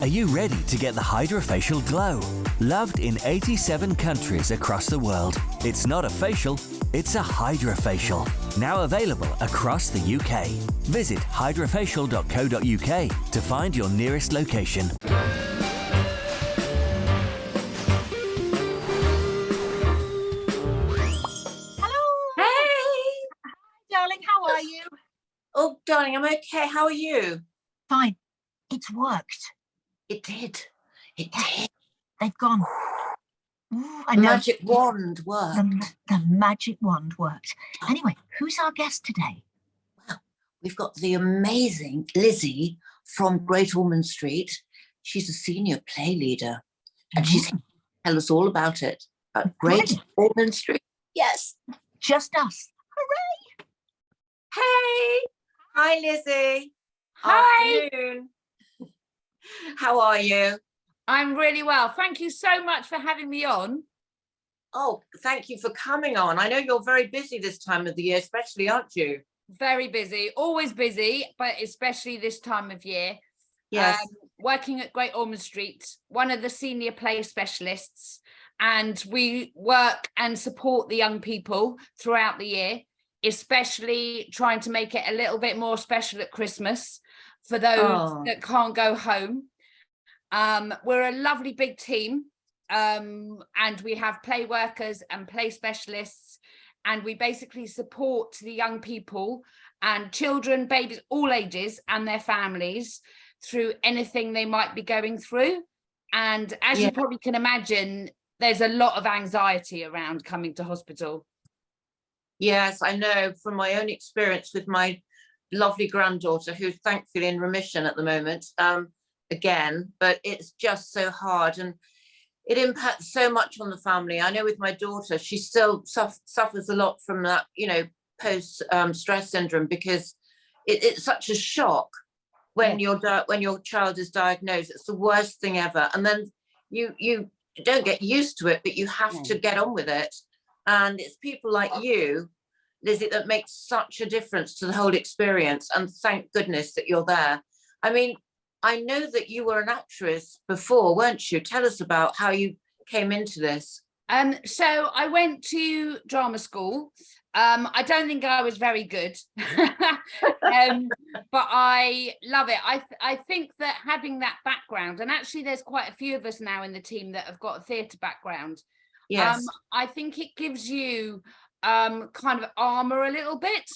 Are you ready to get the hydrofacial glow? Loved in 87 countries across the world. It's not a facial, it's a hydrofacial. Now available across the UK. Visit hydrofacial.co.uk to find your nearest location. Hello. Hey! Darling, how are you? Oh, darling, I'm okay. How are you? Fine. It's worked. It did. It Yeah. did. They've gone. Ooh, I The know. magic wand worked. The magic wand worked. Anyway, who's our guest today? Well, we've got the amazing Lizzy from Great Ormond Street. She's a senior play leader, and she's here to tell us all about it. At Great Ormond Street. Yes. Just us. Hooray! Hey! Hi, Lizzy. Hi. Afternoon. How are you? I'm really well. Thank you so much for having me on. Oh, thank you for coming on. I know you're very busy this time of the year, especially, aren't you? Very busy, always busy, but especially this time of year. Yes. Working at Great Ormond Street, one of the senior play specialists, and we work and support the young people throughout the year, especially trying to make it a little bit more special at Christmas for those that can't go home. We're a lovely big team, and we have play workers and play specialists, and we basically support the young people and children, babies, all ages, and their families through anything they might be going through. And as you probably can imagine, there's a lot of anxiety around coming to hospital. Yes, I know from my own experience with my lovely granddaughter, who's thankfully in remission at the moment, again, but it's just so hard and it impacts so much on the family. I know with my daughter, she still suffers a lot from that, you know, post stress syndrome, because it's such a shock when your child is diagnosed. It's the worst thing ever, and then you don't get used to it, but you have to get on with it. And it's people like you, Lizzy, that makes such a difference to the whole experience. And thank goodness that you're there. I mean, I know that you were an actress before, weren't you? Tell us about how you came into this. So I went to drama school. I don't think I was very good, but I love it. I think that having that background, and actually there's quite a few of us now in the team that have got a theatre background. Yes. I think it gives you kind of armor a little bit,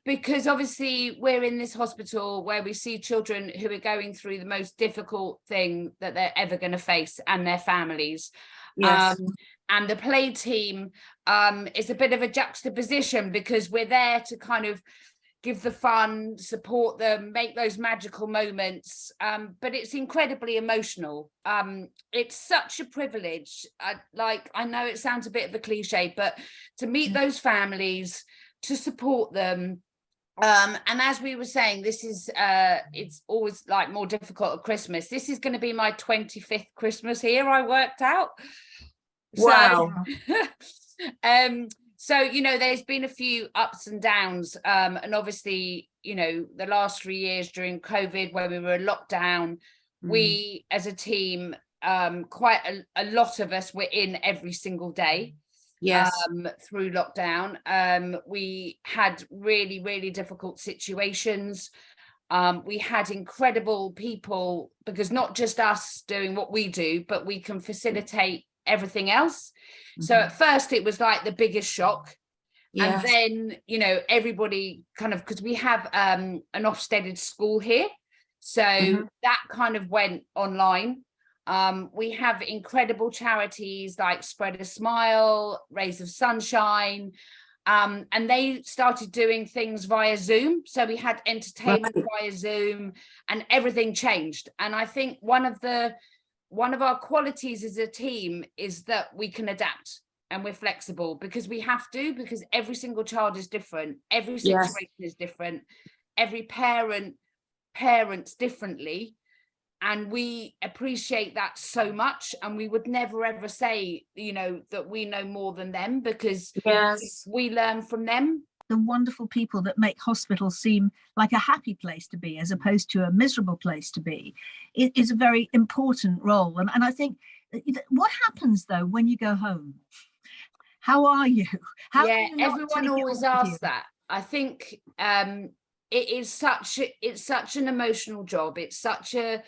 because obviously we're in this hospital where we see children who are going through the most difficult thing that they're ever going to face, and their families. Yes. And the play team is a bit of a juxtaposition, because we're there to kind of give the fun, support them, make those magical moments, but it's incredibly emotional. It's such a privilege. I know it sounds a bit of a cliche, but to meet those families, to support them, and as we were saying, this is it's always like more difficult at Christmas. This is going to be my 25th Christmas here, I worked out. Wow. So, you know, there's been a few ups and downs, and obviously, you know, the last 3 years during COVID, where we were locked down, we as a team, quite a lot of us were in every single day. Yes. Through lockdown. We had really, really difficult situations. We had incredible people, because not just us doing what we do, but we can facilitate everything else. So at first it was like the biggest shock. Yes. And then, you know, everybody kind of, because we have an Ofsted school here, so that kind of went online. We have incredible charities like Spread a Smile, Rays of Sunshine, and they started doing things via Zoom. So we had entertainment via Zoom, and everything changed. And I think one of our qualities as a team is that we can adapt, and we're flexible, because we have to, because every single child is different, every situation is different, every parents differently. And we appreciate that so much, and we would never ever say, you know, that we know more than them, because we learn from them. the wonderful people that make hospitals seem like a happy place to be as opposed to a miserable place to be, it is a very important role. And I think, what happens though when you go home? How are you? How Yeah, can you not everyone take it always all with asks you? that. I think it's such an emotional job. It's such a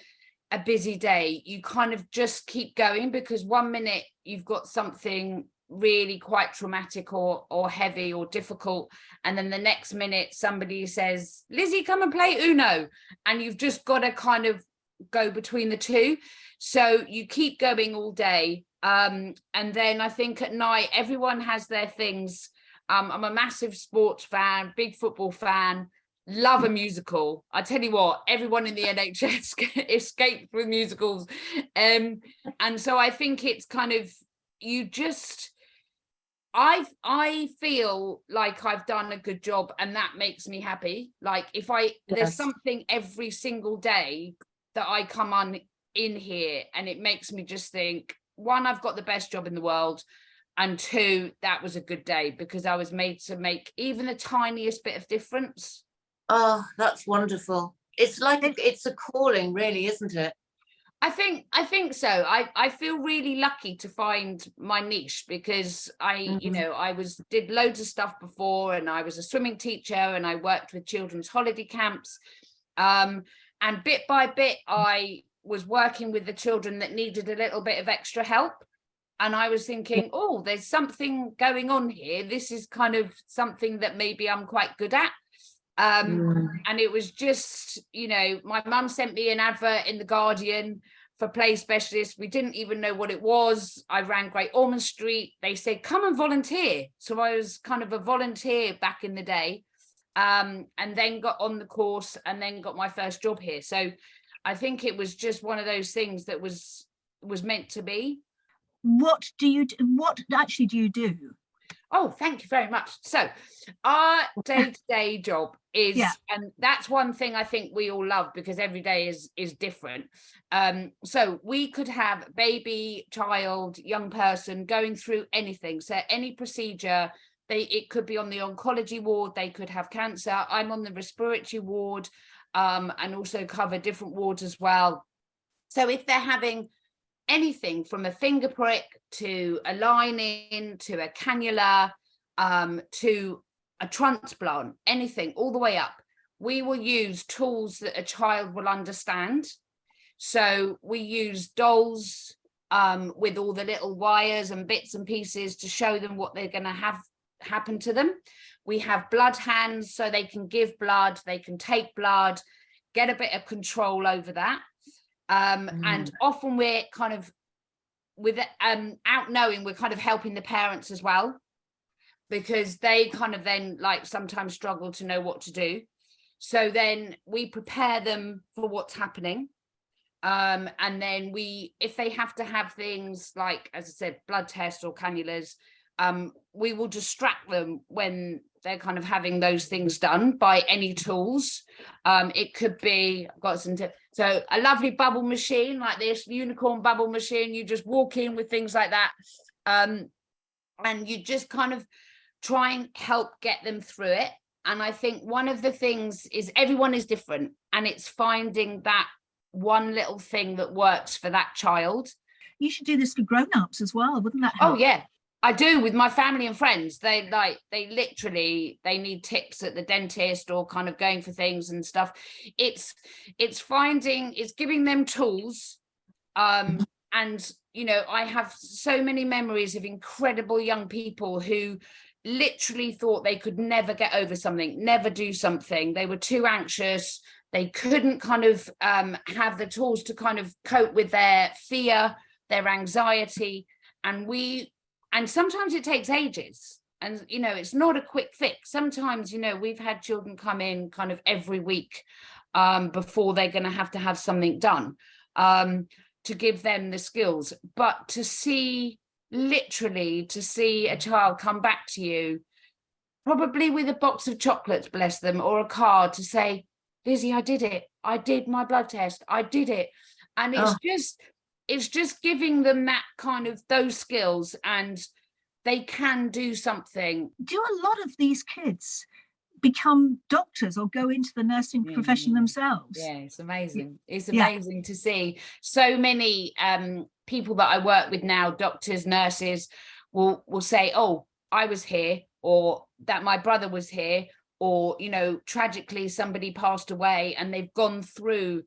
busy day. You kind of just keep going, because one minute you've got something really quite traumatic or heavy or difficult, and then the next minute somebody says, Lizzie, come and play Uno, and you've just got to kind of go between the two. So you keep going all day, and then I think at night everyone has their things. I'm a massive sports fan, big football fan, love a musical. I tell you what, everyone in the NHS escaped with musicals, and so I think it's kind of, you just, I feel like I've done a good job, and that makes me happy. Like if there's something every single day that I come on in here, and it makes me just think, one, I've got the best job in the world, and two, that was a good day because I was made to make even the tiniest bit of difference. Oh, that's wonderful. It's like it's a calling, really, isn't it? I think so. I feel really lucky to find my niche, because I did loads of stuff before, and I was a swimming teacher, and I worked with children's holiday camps, and bit by bit I was working with the children that needed a little bit of extra help, and I was thinking, oh, there's something going on here. This is kind of something that maybe I'm quite good at. And it was just, my mum sent me an advert in the Guardian for play specialists. We didn't even know what it was. I ran Great Ormond Street. They said, come and volunteer. So I was kind of a volunteer back in the day, and then got on the course, and then got my first job here. So I think it was just one of those things that was meant to be. What actually do you do? Oh, thank you very much. So our day-to-day job is, and that's one thing I think we all love, because every day is different. So we could have baby, child, young person going through anything. So any procedure, it could be on the oncology ward, they could have cancer. I'm on the respiratory ward, and also cover different wards as well. So if they're having anything from a finger prick to a line-in to a cannula, to a transplant, anything all the way up, we will use tools that a child will understand. So we use dolls with all the little wires and bits and pieces to show them what they're going to have happen to them. We have blood hands, so they can give blood, they can take blood, get a bit of control over that. And often we're kind of, without knowing, we're kind of helping the parents as well, because they kind of then sometimes struggle to know what to do. So then we prepare them for what's happening. And then if they have to have things like, as I said, blood tests or cannulas, we will distract them when they're kind of having those things done by any tools. It could be, I've got some so a lovely bubble machine like this unicorn bubble machine. You just walk in with things like that, and you just kind of try and help get them through it. And I think one of the things is everyone is different, and it's finding that one little thing that works for that child. You should do this for grown-ups as well, wouldn't that help? Oh yeah, I do, with my family and friends. They literally need tips at the dentist or kind of going for things and stuff. It's giving them tools. And I have so many memories of incredible young people who literally thought they could never get over something, never do something. They were too anxious. They couldn't kind of have the tools to kind of cope with their fear, their anxiety. And sometimes it takes ages, and it's not a quick fix. Sometimes we've had children come in kind of every week before they're going to have something done, to give them the skills. But to see a child come back to you, probably with a box of chocolates, bless them, or a card to say, Lizzie, I did it, I did my blood test, I did it. And it's just giving them that kind of those skills, and they can do something. Do a lot of these kids become doctors or go into the nursing profession themselves? Yeah, it's amazing. It's Yeah. amazing to see so many people that I work with now, doctors, nurses, will say, oh, I was here, or that my brother was here, or, you know, tragically somebody passed away, and they've gone through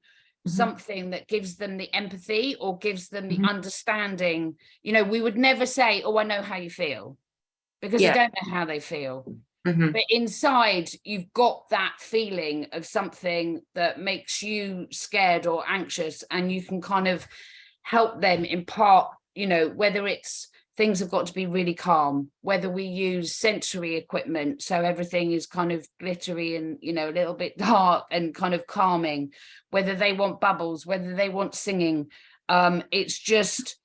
something that gives them the empathy or gives them the understanding. You know, we would never say, oh, I know how you feel, because I don't know how they feel. But inside, you've got that feeling of something that makes you scared or anxious, and you can kind of help them impart, you know, whether it's things have got to be really calm, whether we use sensory equipment, so everything is kind of glittery and, you know, a little bit dark and kind of calming, whether they want bubbles, whether they want singing. It's just,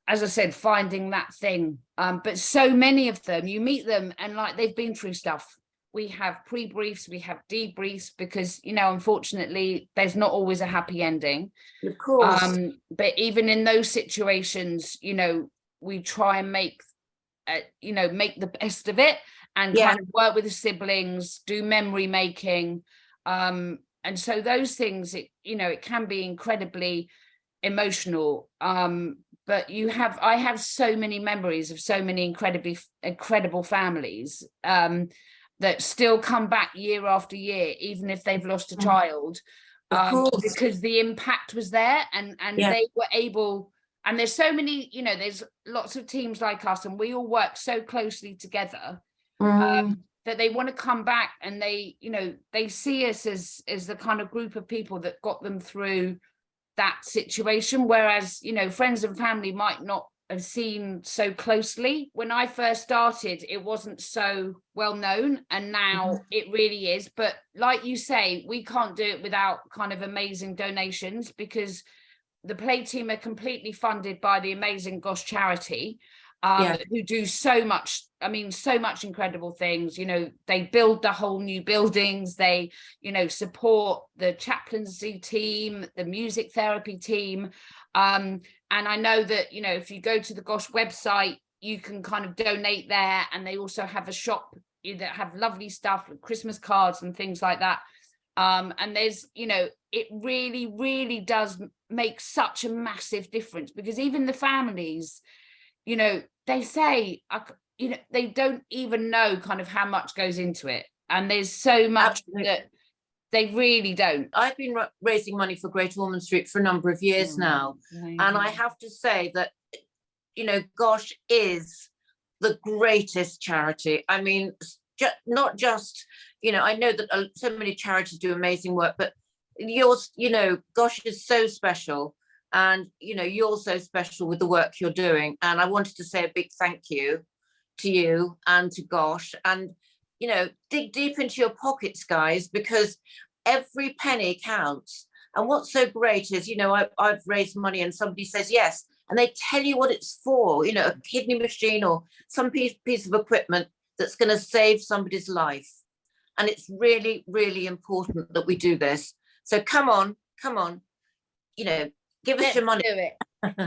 as I said, finding that thing. But so many of them, you meet them and like they've been through stuff. We have pre-briefs, we have debriefs, because, you know, unfortunately, there's not always a happy ending. Of course. But even in those situations, you know, we try and make the best of it, and kind of work with the siblings, do memory making. And so those things, it can be incredibly emotional. But I have so many memories of so many incredible families that still come back year after year, even if they've lost a child, because the impact was there, and they were able. And there's so many, there's lots of teams like us, and we all work so closely together that they want to come back, and they see us as the kind of group of people that got them through that situation, whereas friends and family might not have seen so closely. When I first started, it wasn't so well known, and now it really is. But like you say, we can't do it without kind of amazing donations, because the play team are completely funded by the amazing Gosh charity, who do so much incredible things. They build the whole new buildings, they support the chaplaincy team, the music therapy team, and I know that if you go to the Gosh website, you can kind of donate there, and they also have a shop that have lovely stuff with Christmas cards and things like that. And there's it really does make such a massive difference, because even the families, they say they don't even know kind of how much goes into it, and there's so much that they really don't. I've been raising money for Great Ormond Street for a number of years now, and I have to say that Gosh is the greatest charity. I mean, not just I know that so many charities do amazing work, but yours, Gosh is so special, and you're so special with the work you're doing. And I wanted to say a big thank you to you and to Gosh, and dig deep into your pockets, guys, because every penny counts. And what's so great is I've raised money and somebody says yes, and they tell you what it's for, a kidney machine or some piece of equipment that's going to save somebody's life. And it's really, really important that we do this. So come on, give us your money. Do it.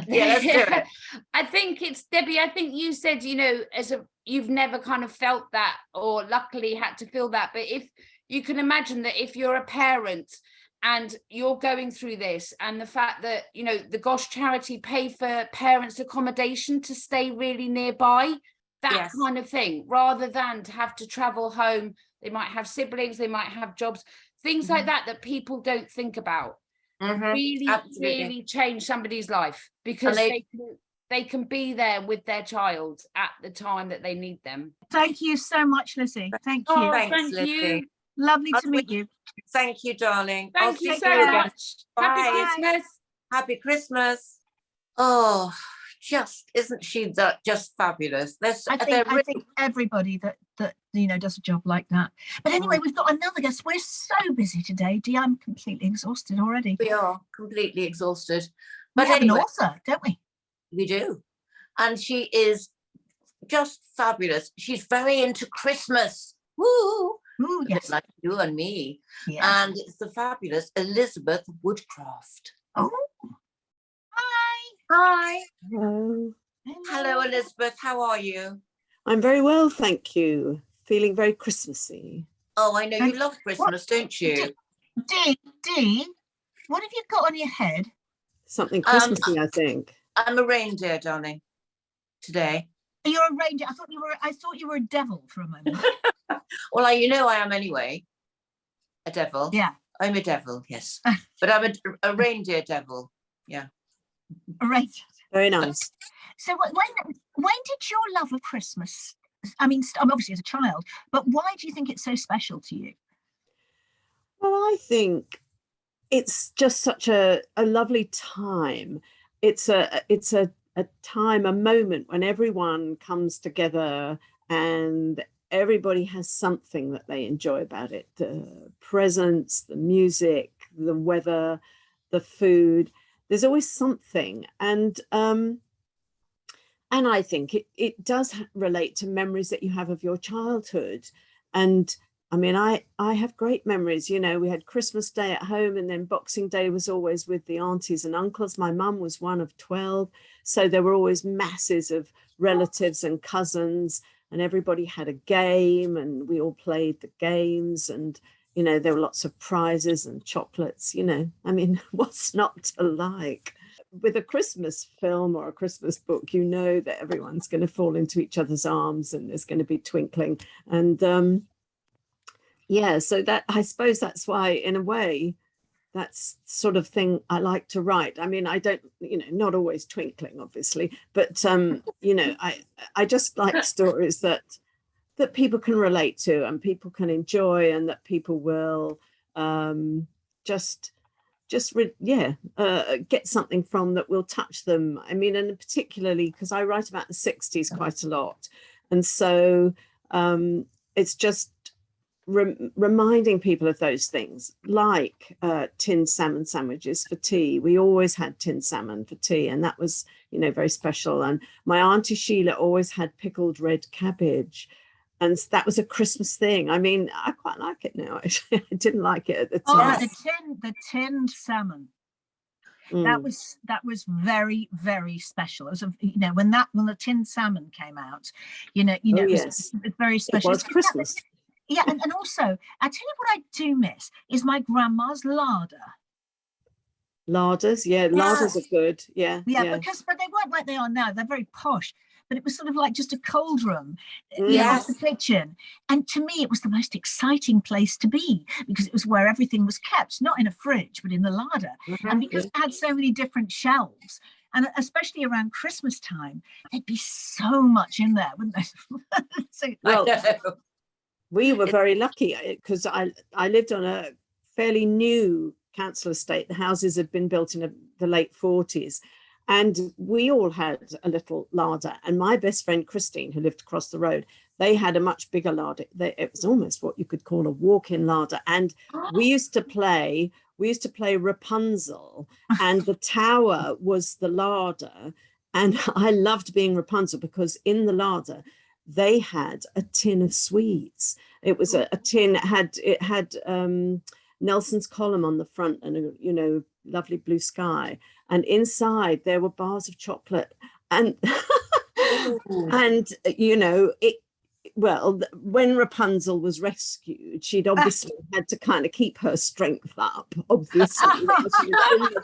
Yeah, let's do it. I think it's Debbie. I think you said, you've never kind of felt that, or luckily had to feel that. But if you can imagine that if you're a parent and you're going through this, and the fact that, the Gosh charity pay for parents' accommodation to stay really nearby, that kind of thing, rather than to have to travel home. They might have siblings, they might have jobs, things like that people don't think about. Really change somebody's life, because they can be there with their child at the time that they need them. Thank you so much, Lizzy. Thank you. Thanks, Lizzy. You. Lovely to meet you. Thank you, darling. Thank you so much. Bye. Happy Christmas. Happy Christmas. Oh, isn't she just fabulous? I think everybody that does a job like that. But anyway, we've got another guest. We're so busy today, Dee. I'm completely exhausted already. We are completely exhausted. But we have an author, don't we? We do. And she is just fabulous. She's very into Christmas. Woo! Ooh, yes. Like you and me. Yes. And it's the fabulous Elizabeth Woodcraft. Oh. Hi. Hi. Hello. Hello. Hello, Elizabeth. How are you? I'm very well, thank you. Feeling very Christmassy. Oh, I know you And love Christmas, don't you? Dee, what have you got on your head? Something Christmassy, I think. I'm a reindeer, darling, today. You're a reindeer. I thought you were a devil for a moment. Well, you know I am anyway. A devil. Yeah. I'm a devil, yes. But I'm a reindeer devil. Yeah. A reindeer. Very nice. So when did your love of Christmas, I mean, obviously as a child, but why do you think it's so special to you? Well, I think it's just such a lovely time. It's a time, a moment when everyone comes together and everybody has something that they enjoy about it. The presents, the music, the weather, the food. There's always something. And I think it does relate to memories that you have of your childhood. And I mean, I have great memories. You know, we had Christmas Day at home, and then Boxing Day was always with the aunties and uncles. My mum was one of 12. So there were always masses of relatives and cousins, and everybody had a game, and we all played the games. And, you know, there were lots of prizes and chocolates, you know. I mean, what's not to like? With a Christmas film or a Christmas book, you know that everyone's going to fall into each other's arms and there's going to be twinkling. And yeah, so that, I suppose that's why, in a way, that's sort of thing I like to write. I mean, I don't, you know, not always twinkling, obviously, but you know, I just like stories that people can relate to and people can enjoy, and that people will get something from, that will touch them. I mean, and particularly because I write about the 60s quite a lot, and so it's just reminding people of those things, like tinned salmon sandwiches for tea. We always had tinned salmon for tea, and that was, you know, very special. And my auntie Sheila always had pickled red cabbage, and that was a Christmas thing. I mean, I quite like it now. Actually, I didn't like it at the time. Oh, the tinned salmon. That was very, very special. It was, you know, when the tinned salmon came out, you know, Yes, it was very special. It was Christmas. Yeah, and also, I tell you what I do miss is my grandma's larder. Larders, yeah, larders are good. Yeah. But they weren't like they are now. They're very posh. But it was sort of like just a cold room, you know, off the kitchen. And to me, it was the most exciting place to be, because it was where everything was kept, not in a fridge, but in the larder. And because it had so many different shelves, and especially around Christmas time, there'd be so much in there, wouldn't there? So, well, we were very lucky because I lived on a fairly new council estate. The houses had been built in the late 40s. And we all had a little larder. And my best friend, Christine, who lived across the road, they had a much bigger larder. It was almost what you could call a walk-in larder. And we used to play Rapunzel, and the tower was the larder. And I loved being Rapunzel because in the larder, they had a tin of sweets. It was a tin, it had Nelson's column on the front, and a, you know, lovely blue sky, and inside there were bars of chocolate, and and you know, when Rapunzel was rescued, she'd obviously had to kind of keep her strength up, obviously. She was in the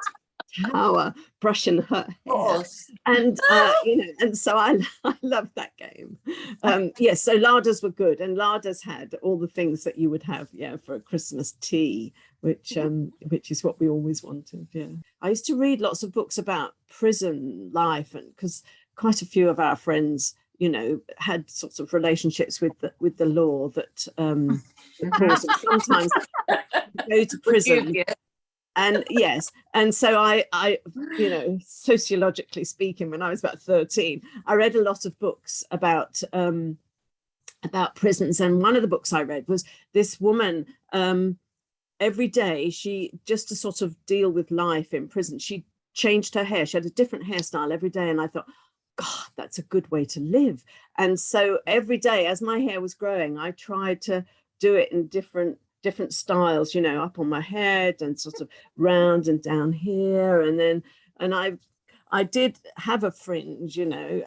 tower brushing her hair, and you know, and so I loved that game. Yes, so larders were good, and larders had all the things that you would have, yeah, for a Christmas tea, which is what we always wanted. Yeah, I used to read lots of books about prison life, and because quite a few of our friends, you know, had sorts of relationships with the law that caused them sometimes to go to prison. And yes, and so I, you know, sociologically speaking, when I was about 13, I read a lot of books about prisons. And one of the books I read was this woman, every day, she, just to sort of deal with life in prison, she changed her hair. She had a different hairstyle every day. And I thought, God, that's a good way to live. And so every day, as my hair was growing, I tried to do it in different styles, you know, up on my head and sort of round and down here. And then, and I did have a fringe, you know,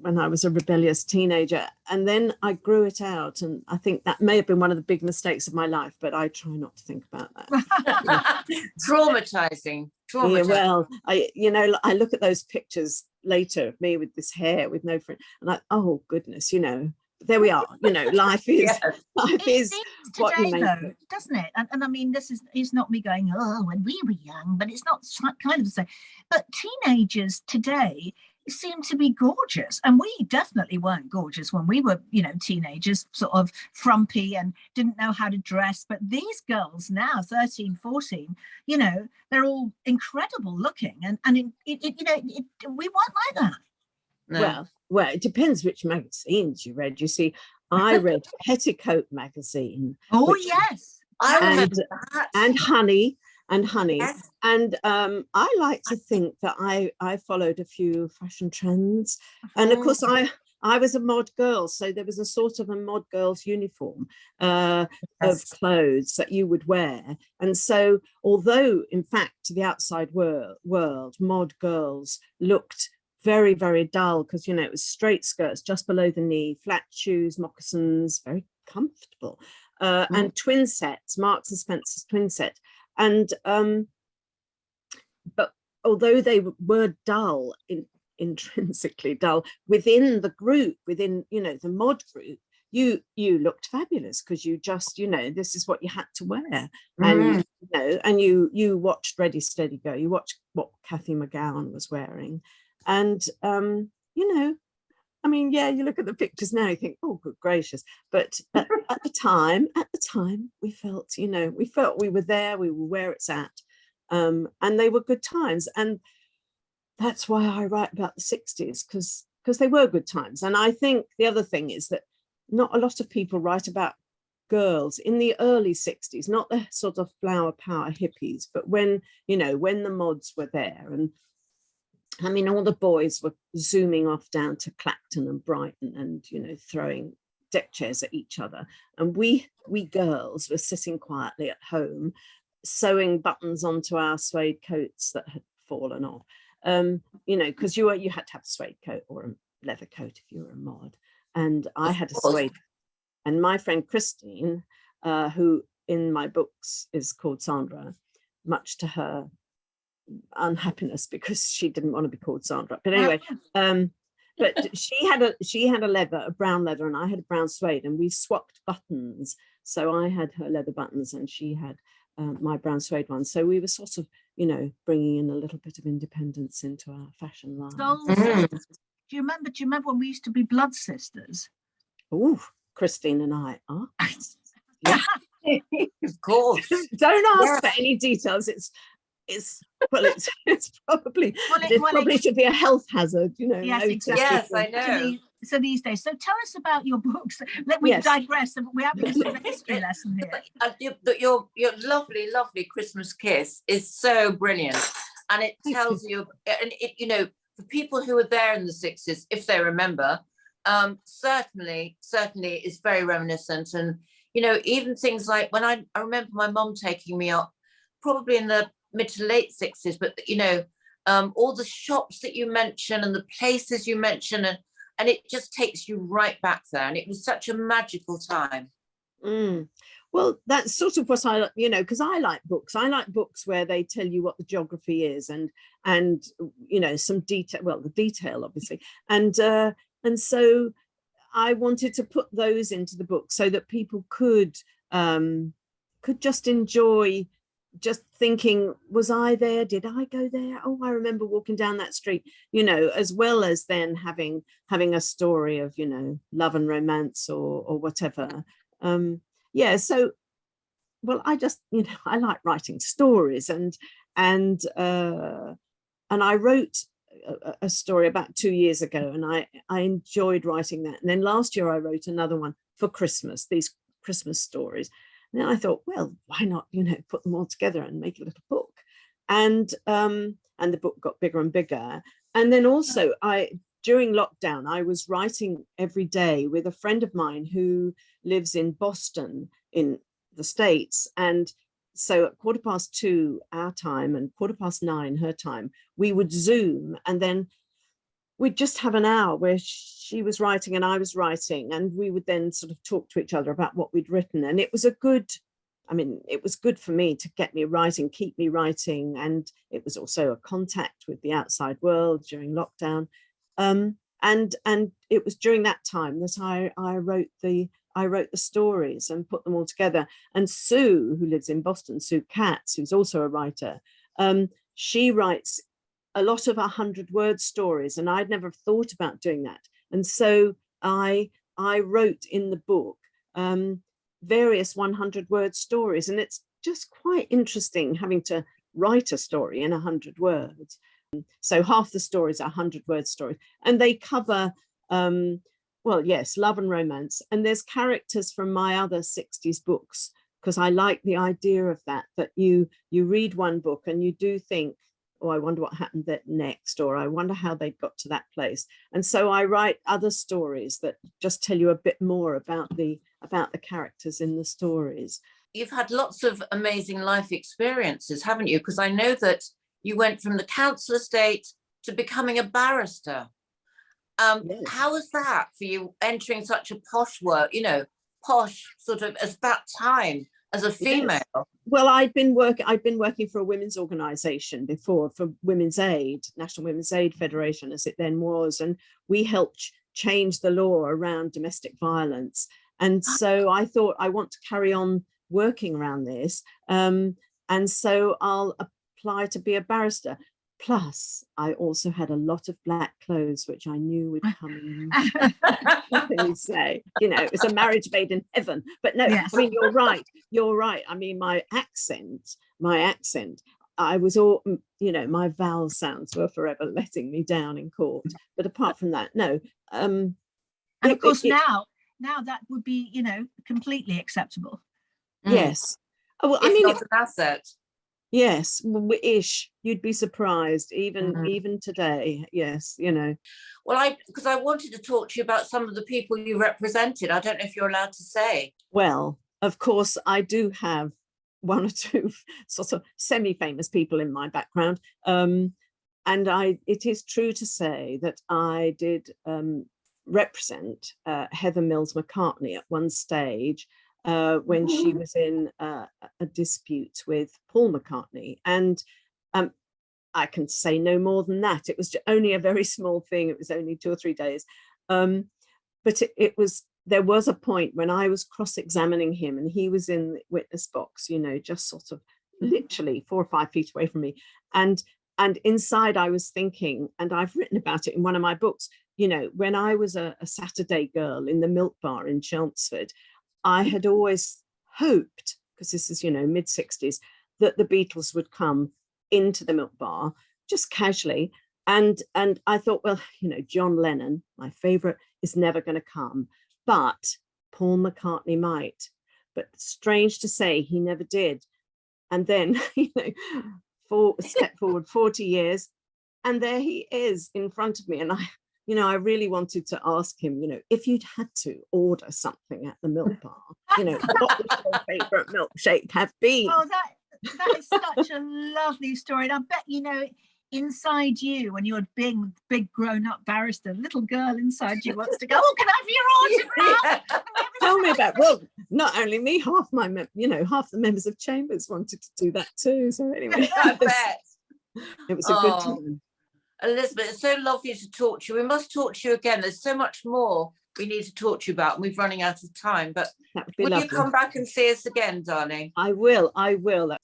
when I was a rebellious teenager, and then I grew it out. And I think that may have been one of the big mistakes of my life, but I try not to think about that. Traumatizing. Yeah, well, I look at those pictures later of me with this hair, with no fringe, and oh goodness, you know, there we are. You know, life is life is what you make though, doesn't it? And I mean, it's not me going, oh, when we were young, but it's not kind of the same. But teenagers today seem to be gorgeous, and we definitely weren't gorgeous when we were, you know, teenagers, sort of frumpy and didn't know how to dress. But these girls now, 13, 14, you know, they're all incredible looking, and we weren't like that. No. Well, it depends which magazines you read. You see, I read Petticoat magazine. Oh, yes. I remember that. And Honey. Yes. And I like to think that I followed a few fashion trends. And of course, I was a mod girl, so there was a sort of a mod girl's uniform of clothes that you would wear. And so, although, in fact, to the outside world, mod girls looked very, very dull, because, you know, it was straight skirts just below the knee, flat shoes, moccasins, very comfortable, and twin sets, Marks and Spencer's twin set. And but although they were dull, intrinsically dull, within the group, within, you know, the mod group, you looked fabulous, because you just, you know, this is what you had to wear. And you know, and you watched Ready Steady Go, you watched what Cathy McGowan was wearing. And you know, I mean, yeah, you look at the pictures now, you think, oh, good gracious. But at the time, we felt, you know, we were there, we were where it's at. And they were good times. And that's why I write about the 60s, because they were good times. And I think the other thing is that not a lot of people write about girls in the early 60s, not the sort of flower power hippies, but when, you know, when the mods were there. And I mean, all the boys were zooming off down to Clacton and Brighton and, you know, throwing deck chairs at each other. And we girls were sitting quietly at home, sewing buttons onto our suede coats that had fallen off. You know, because you had to have a suede coat or a leather coat if you were a mod. And I had a suede. And my friend Christine, who in my books is called Sandra, much to her unhappiness, because she didn't want to be called Sandra, but anyway, but she had a brown leather, and I had a brown suede, and we swapped buttons. So I had her leather buttons and she had my brown suede ones. So we were sort of, you know, bringing in a little bit of independence into our fashion line. Do you remember when we used to be blood sisters? Oh, Christine and I are. Yeah. Of course. Don't ask for any details. It's probably should be a health hazard, you know. Yes, exactly. Yes, I know. So these days. So tell us about your books. Let me digress. We have a sort of history lesson here. Your lovely, lovely Christmas Kiss is so brilliant, and it tells you, and it, you know, for people who were there in the 60s, if they remember, certainly is very reminiscent. And you know, even things like when I remember my mum taking me up, probably in the mid to late 60s, but you know, all the shops that you mention and the places you mention, and it just takes you right back there, and it was such a magical time. Well, that's sort of what I, you know, because I like books where they tell you what the geography is, and you know, some detail, well, the detail obviously, and so I wanted to put those into the book so that people could just enjoy, just thinking, was I there? Did I go there? Oh, I remember walking down that street, you know, as well as then having a story of, you know, love and romance or whatever. So, well, I just, you know, I like writing stories, and I wrote a story about 2 years ago, and I enjoyed writing that. And then last year I wrote another one for Christmas, these Christmas stories. And then I thought, well, why not, you know, put them all together and make a little book? And the book got bigger and bigger. And then also during lockdown, I was writing every day with a friend of mine who lives in Boston in the States. And so at 2:15 our time and 9:15 her time, we would Zoom, and then we'd just have an hour where she was writing and I was writing, and we would then sort of talk to each other about what we'd written. And it was it was good for me to get me writing, keep me writing, and it was also a contact with the outside world during lockdown. And it was during that time that I wrote the stories and put them all together. And Sue, who lives in Boston, Sue Katz, who's also a writer, she writes a lot of 100-word stories, and I'd never thought about doing that. And so I wrote in the book various 100-word stories, and it's just quite interesting having to write a story in 100 words. So half the stories are 100-word stories, and they cover well, yes, love and romance, and there's characters from my other 60s books, because I like the idea of that you read one book and you do think, oh, I wonder what happened next, or I wonder how they got to that place. And so I write other stories that just tell you a bit more about the characters in the stories. You've had lots of amazing life experiences, haven't you? Because I know that you went from the council estate to becoming a barrister. Yes. How was that for you, entering such a posh work, posh sort of as that time as a female? Yes. Well, I'd been working for a women's organisation before, for Women's Aid, National Women's Aid Federation, as it then was, and we helped change the law around domestic violence. And so I thought, I want to carry on working around this, and so I'll apply to be a barrister. Plus, I also had a lot of black clothes, which I knew would come in. What can you say? It was a marriage made in heaven. But no, yes. I mean, you're right. I mean, my accent, I was all, my vowel sounds were forever letting me down in court. But apart from that, no. And of course, now that would be, completely acceptable. Yes. Well, it's not an asset. Yes, ish. You'd be surprised, even today. Yes, Well, because I wanted to talk to you about some of the people you represented. I don't know if you're allowed to say. Well, of course, I do have one or two sort of semi-famous people in my background, and it is true to say that I did represent Heather Mills McCartney at one stage. When she was in a dispute with Paul McCartney. And I can say no more than that. It was only a very small thing. It was only 2 or 3 days. But there was a point when I was cross-examining him and he was in the witness box, just sort of literally 4 or 5 feet away from me. And inside I was thinking, and I've written about it in one of my books, when I was a Saturday girl in the Milk Bar in Chelmsford, I had always hoped, because this is, mid-60s, that the Beatles would come into the Milk Bar just casually. And I thought, well, John Lennon, my favourite, is never going to come, but Paul McCartney might. But strange to say, he never did. And then, step forward 40 years, and there he is in front of me. And I really wanted to ask him, if you'd had to order something at the Milk Bar, what would your favourite milkshake have been? Oh, that is such a lovely story. And I bet, inside you, when you're being big grown-up barrister, little girl inside you wants to go, oh, can I have your autograph? Tell me about, well, not only me, half the members of Chambers wanted to do that too. So anyway, it was a good time. Elizabeth, it's so lovely to talk to you. We must talk to you again. There's so much more we need to talk to you about, and we're running out of time. But will you come back and see us again, darling? I will.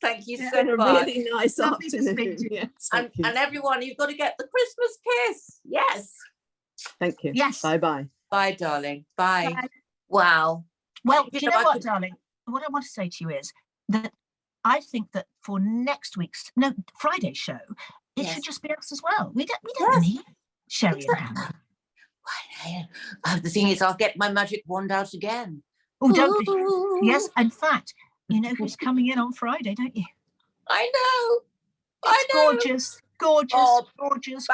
Thank you so much. It's been a really nice afternoon. Yes, and everyone, you've got to get the Christmas kiss. Yes. Thank you. Yes. Bye-bye. Bye, darling. Bye. Bye. Wow. Well, do you know what, darling? What I want to say to you is that I think that for next week's Friday show, it should just be us as well. We don't need Sherry and Hannah. The thing is, I'll get my magic wand out again. Oh, don't be. Yes, in fact, you know who's coming in on Friday, don't you? I know. Gorgeous, Bob gorgeous.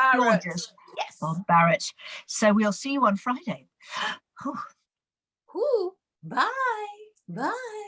Yes. Bob Barrett. So we'll see you on Friday. Bye. Bye.